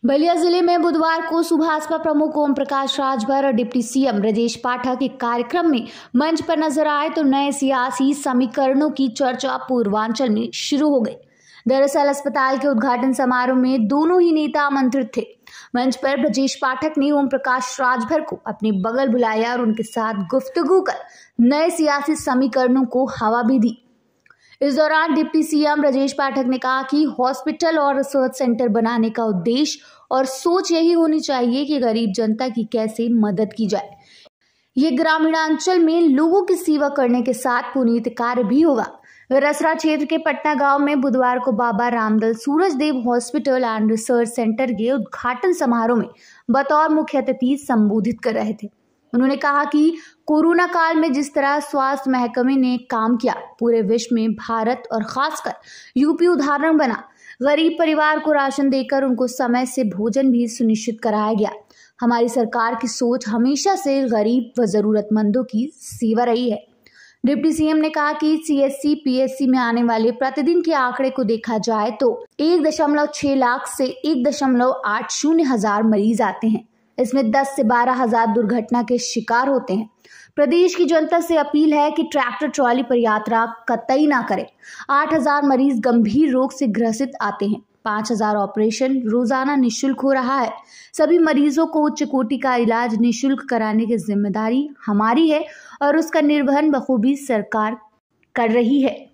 बलिया जिले में बुधवार को सुभाषपा प्रमुख ओम प्रकाश राजभर और डिप्टी सीएम ब्रजेश पाठक एक कार्यक्रम में मंच पर नजर आए तो नए सियासी समीकरणों की चर्चा पूर्वांचल में शुरू हो गई। दरअसल अस्पताल के उद्घाटन समारोह में दोनों ही नेता आमंत्रित थे। मंच पर ब्रजेश पाठक ने ओम प्रकाश राजभर को अपने बगल बुलाया और उनके साथ गुफ्तगू कर नए सियासी समीकरणों को हवा भी दी। इस दौरान डिप्टी सीएम ब्रजेश पाठक ने कहा कि हॉस्पिटल और रिसर्च सेंटर बनाने का उद्देश्य और सोच यही होनी चाहिए कि गरीब जनता की कैसे मदद की जाए। ये ग्रामीणांचल में लोगों की सेवा करने के साथ पुनीत कार्य भी होगा। रसरा क्षेत्र के पटना गांव में बुधवार को Baba Ramdal Surajdev hospital and research centre के उद्घाटन समारोह में बतौर मुख्य अतिथि संबोधित कर रहे थे। उन्होंने कहा कि कोरोना काल में जिस तरह स्वास्थ्य महकमे ने काम किया, पूरे विश्व में भारत और खासकर यूपी उदाहरण बना। गरीब परिवार को राशन देकर उनको समय से भोजन भी सुनिश्चित कराया गया। हमारी सरकार की सोच हमेशा से गरीब व जरूरतमंदों की सेवा रही है। डिप्टी सीएम ने कहा कि सीएससी पीएससी में आने वाले प्रतिदिन के आंकड़े को देखा जाए तो 1.6 लाख से 1.80 हजार मरीज आते हैं। इसमें 10 से 12 हजार दुर्घटना के शिकार होते हैं। प्रदेश की जनता से अपील है कि ट्रैक्टर ट्रॉली पर यात्रा कतई ना करें। 8000 मरीज गंभीर रोग से ग्रसित आते हैं। 5000 ऑपरेशन रोजाना निःशुल्क हो रहा है। सभी मरीजों को उच्च कोटि का इलाज निःशुल्क कराने की जिम्मेदारी हमारी है और उसका निर्वहन बखूबी सरकार कर रही है।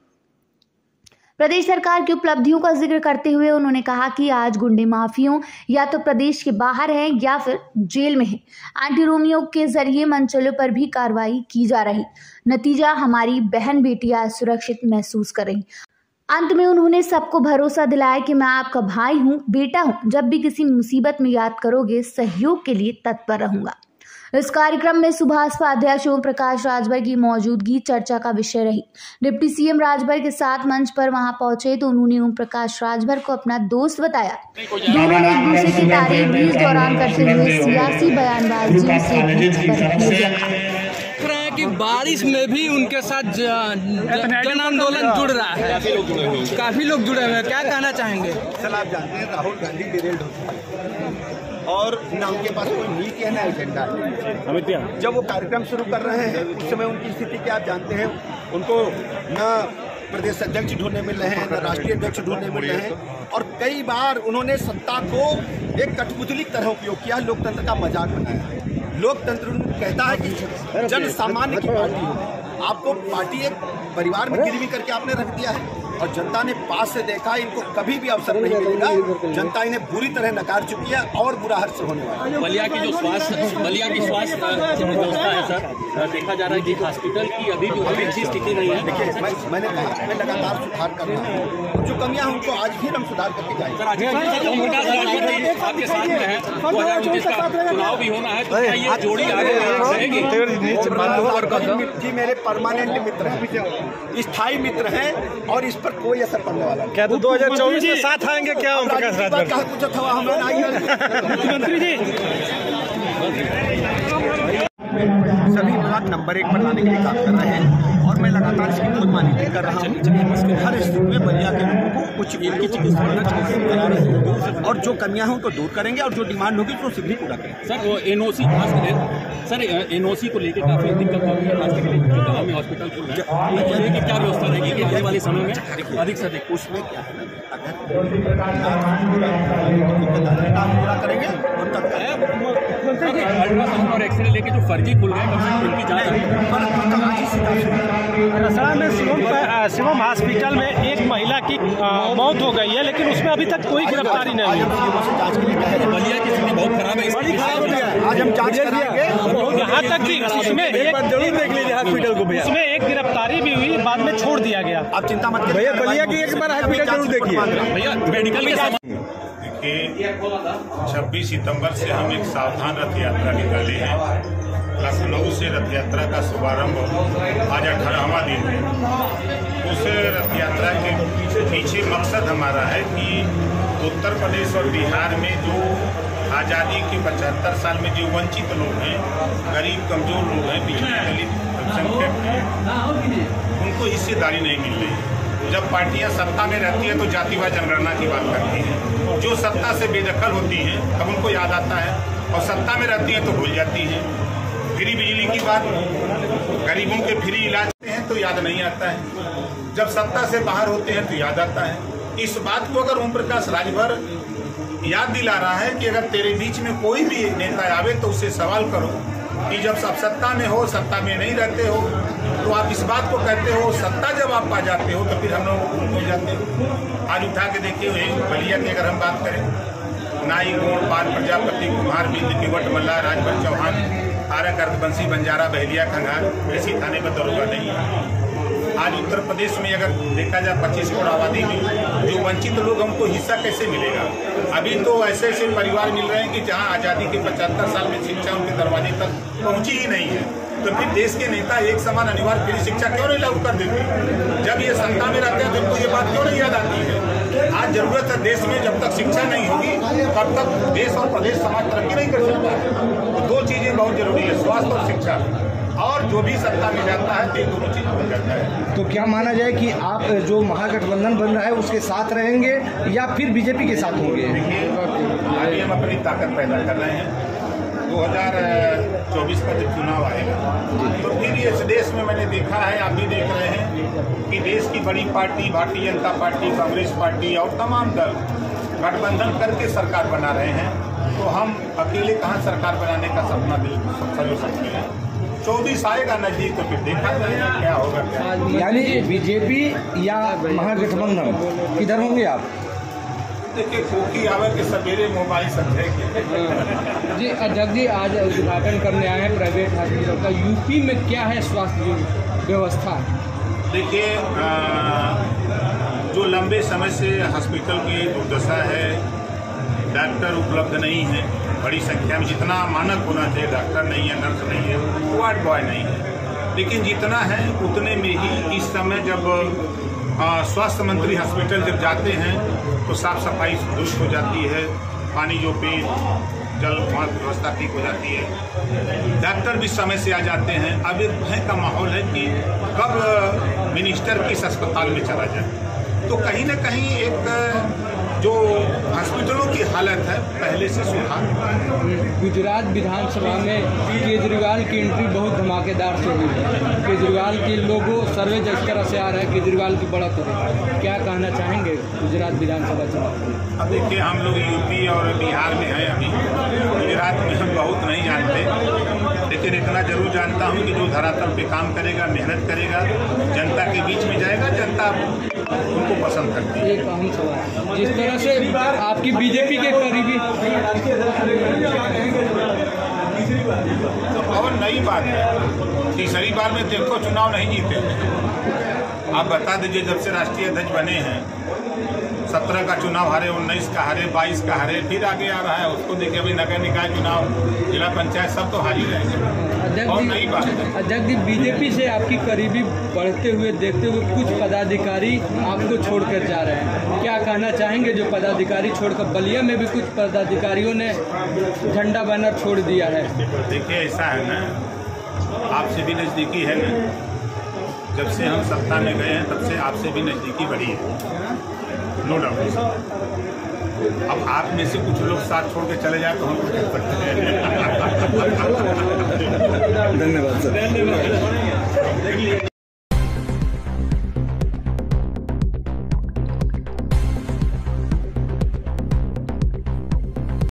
प्रदेश सरकार की उपलब्धियों का जिक्र करते हुए उन्होंने कहा कि आज गुंडे माफियों या तो प्रदेश के बाहर हैं या फिर जेल में हैं। एंटी रोमियो के जरिए मंचलों पर भी कार्रवाई की जा रही। नतीजा हमारी बहन बेटियां सुरक्षित महसूस कर रही। अंत में उन्होंने सबको भरोसा दिलाया कि मैं आपका भाई हूँ, बेटा हूँ। जब भी किसी मुसीबत में याद करोगे, सहयोग के लिए तत्पर रहूंगा। इस कार्यक्रम में सुभाषपा अध्यक्ष ओम प्रकाश राजभर की मौजूदगी चर्चा का विषय रही। डिप्टी सीएम राजभर के साथ मंच पर वहां पहुंचे तो उन्होंने ओम प्रकाश राजभर को अपना दोस्त बताया। दोनों ने एक दूसरे की तारीफ भी इस दौरान करते हुए सियासी बयानबाजी से कि बारिश में भी उनके साथ जन आंदोलन जुड़ रहा है। काफी लोग जुड़े हुए हैं। क्या कहना चाहेंगे? सर, आप जानते हैं राहुल गांधी डिरेल्ड होते हैं और न उनके पास कोई नीति है न एजेंडा है। जब वो कार्यक्रम शुरू कर रहे हैं उस समय उनकी स्थिति क्या आप जानते हैं। उनको न प्रदेश अध्यक्ष ढूंढने मिल रहे हैं, न राष्ट्रीय अध्यक्ष ढूंढने मिल रहे हैं और कई बार उन्होंने सत्ता को एक कठपुतली की तरह उपयोग किया, लोकतंत्र का मजाक बनाया। लोकतंत्र कहता है कि जन सामान्य की पार्टी हो। आपको पार्टी एक परिवार में गिरवी करके आपने रख दिया है और जनता ने पास से देखा, इनको कभी भी अवसर नहीं मिलेगा। जनता इन्हें बुरी तरह नकार चुकी है और बुरा हर्ष होने वाला है। बलिया की स्वास्थ्य व्यवस्था है सर, देखा जा रहा है कि हॉस्पिटल की अभी भी अच्छी स्थिति नहीं है। देखिए, मैंने कहा मैं लगातार सुधार कर रहा हूँ। जो कमियां हैं उनको आज भी हम सुधार करके जाएंगे। आपके साथ में है, 2019 का चुनाव भी होना है, तो ये जोड़ी आगे रहेगी? जी मेरे परमानेंट मित्र हैं, स्थायी मित्र हैं और इस पर कोई असर पड़ने वाला क्या तो 2024 में साथ आएंगे क्या? कुछ मुख्यमंत्री जी सभी विभाग नंबर 1 पर लाने के लिए काम कर रहे हैं और मैं लगातार इसकी खुद मॉनिटरिंग कर रहा हूँ। हर स्थिति में बलिया के लोगों को उच्च कोटि की चिकित्सा करा रहे हैं और जो कमियां हैं उनको दूर करेंगे और जो डिमांड होगी उसको शीघ्र पूरा करेंगे। सर वो एनओसी को लेकर काफी दिक्कत होगी है हॉस्पिटल खुल रहा है, क्या व्यवस्था रहेगी आने वाले समय में अधिक से अधिक? उसमें क्या है काम पूरा करेंगे और तब अल्ट्रासाउंड और एक्सरे लेके जो फर्जी खुल रहे हैं उनकी रसड़ा में शिवम हॉस्पिटल में एक महिला की मौत हो गई है, लेकिन उसमें अभी तक कोई गिरफ्तारी नहीं हुई। बलिया की स्थिति बहुत खराब है, आज हम जांच कराएंगे। यहाँ तक कि उसमें जरूर देख लीजिए हॉस्पिटल को भैया, उसमें एक गिरफ्तारी भी हुई, बाद में छोड़ दिया गया। आप चिंता मत करिए, बलिया की एक बार हॉस्पिटल जरूर देखिए भैया। मेडिकल के 26 सितंबर से हम एक सावधान रथ यात्रा निकाले हैं। लखनऊ से रथ यात्रा का शुभारंभ आज 18वां दिन है। उस रथ यात्रा के पीछे मकसद हमारा है कि उत्तर प्रदेश और बिहार में जो आज़ादी के 75 साल में जो वंचित लोग हैं, गरीब कमजोर लोग हैं, पिछड़े दलित अल्पसंख्यक हैं, उनको हिस्सेदारी नहीं मिल रही है। जब पार्टियां सत्ता में रहती है तो जातिवाद जनगणना की बात करती हैं। जो सत्ता से बेदखल होती हैं तब उनको याद आता है, और सत्ता में रहती हैं तो भूल जाती हैं। फ्री बिजली की बात, गरीबों के फ्री इलाज हैं तो याद नहीं आता है। जब सत्ता से बाहर होते हैं तो याद आता है। इस बात को अगर ओम प्रकाश राजभर याद दिला रहा है कि अगर तेरे बीच में कोई भी नेता आवे तो उससे सवाल करो कि जब सब सत्ता में हो, सत्ता में नहीं रहते हो, तो आप इस बात को कहते हो, सत्ता जब आप पा जाते हो तो फिर हम लोग भूल जाते हो। आज उठा के देखिए बलिया की अगर हम बात करें, नाई, गोड़, पाल, प्रजापति, कुमार, बिंद, किवट, मल्ला, राजभर, चौहान, आरक, अर्धवंशी, बंजारा, बहेलिया, खंगार, किसी थाने पर दरोगा नहीं है। आज उत्तर प्रदेश में अगर देखा जाए 25 करोड़ आबादी में जो वंचित लोग, हमको हिस्सा कैसे मिलेगा? अभी तो ऐसे ऐसे परिवार मिल रहे हैं कि जहां आज़ादी के 75 साल में शिक्षा उनके दरवाजे तक पहुंची ही नहीं है। तो फिर देश के नेता एक समान अनिवार्य फ्री शिक्षा क्यों नहीं लागू कर देते? जब ये सत्ता में रहते हैं तो इनको ये बात क्यों नहीं याद आती है? आज जरूरत है देश में, जब तक शिक्षा नहीं होगी तब तक देश और प्रदेश समाज तरक्की नहीं कर सकता है। तो दो चीजें बहुत जरूरी है, स्वास्थ्य और शिक्षा। और जो भी सत्ता में जाता है तो ये दोनों चीज बन जाता है। तो क्या माना जाए कि आप जो महागठबंधन बन रहा है उसके साथ रहेंगे या फिर बीजेपी के साथ होंगे? देखिए, अभी हम अपनी ताकत पैदा कर रहे हैं। 2024 का जब चुनाव आएगा तो फिर इस देश में मैंने देखा है, आप भी देख रहे हैं कि देश की बड़ी party Bharatiya Janata party, Congress party और तमाम दल गठबंधन करके सरकार बना रहे हैं। तो हम अकेले कहाँ सरकार बनाने का सपना सजो सकते हैं? 24 आएगा नजदीक तो फिर देखा जाएगा क्या होगा क्या। यानी बीजेपी या महागठबंधन किधर होंगे आप? देखिए, कोकी आवे के सवेरे मोबाइल समझेंगे। जी अध्यक्ष जी, आज उद्घाटन करने आए हैं प्राइवेट हॉस्पिटल का। यूपी में क्या है स्वास्थ्य व्यवस्था? देखिए, जो लंबे समय से हॉस्पिटल की दुर्दशा है, डॉक्टर उपलब्ध नहीं है बड़ी संख्या में, जितना मानक होना चाहिए डॉक्टर नहीं है, नर्स नहीं है, वार्ड बॉय नहीं है। लेकिन जितना है उतने में ही इस समय जब स्वास्थ्य मंत्री हॉस्पिटल जब जाते हैं तो साफ सफाई दुरुस्त हो जाती है, पानी जो पे जल व्यवस्था ठीक हो जाती है, डॉक्टर भी समय से आ जाते हैं। अब एक भय का माहौल है कि कब मिनिस्टर किस अस्पताल में चला जाए। तो कहीं न कहीं एक जो हॉस्पिटलों की हालत है पहले से सुधार। गुजरात विधानसभा में केजरीवाल की एंट्री बहुत धमाकेदार से हुई है। केजरीवाल के लोगों सर्वे जिस तरह से आ रहा है केजरीवाल की बढ़त है, क्या कहना चाहेंगे गुजरात विधानसभा चुनाव? अब देखिए, हम लोग यूपी और बिहार में हैं, अभी गुजरात में हम बहुत नहीं जानते, लेकिन इतना जरूर जानता हूँ कि जो धरातल पे काम करेगा, मेहनत करेगा, जनता के बीच में जाएगा, जनता उनको पसंद करती है। एक अहम सवाल, जिस तरह से आपकी बीजेपी के करीबी और नई बात है, तीसरी बार में देखो चुनाव नहीं जीते। आप बता दीजिए, जब से राष्ट्रीय अध्यक्ष बने हैं 17 का चुनाव हारे, 19 का हारे, 22 का हारे, फिर आगे आ रहा है उसको देखिए। अभी नगर निकाय चुनाव, जिला पंचायत सब तो हार ही रहेंगे। और नई बात है, अध्यक्ष जी, बीजेपी से आपकी करीबी बढ़ते हुए देखते हुए कुछ पदाधिकारी आपको छोड़कर जा रहे हैं, क्या कहना चाहेंगे? जो पदाधिकारी छोड़कर, बलिया में भी कुछ पदाधिकारियों ने झंडा बैनर छोड़ दिया है। देखिए, ऐसा है ना, आपसे भी नजदीकी है ना, जब से हम सत्ता में गए हैं तब से आपसे भी नजदीकी बढ़ी है, नो डाउट। अब आप में से कुछ लोग साथ छोड़ के चले जाए तो हम कुछ करते हैं। धन्यवाद सर।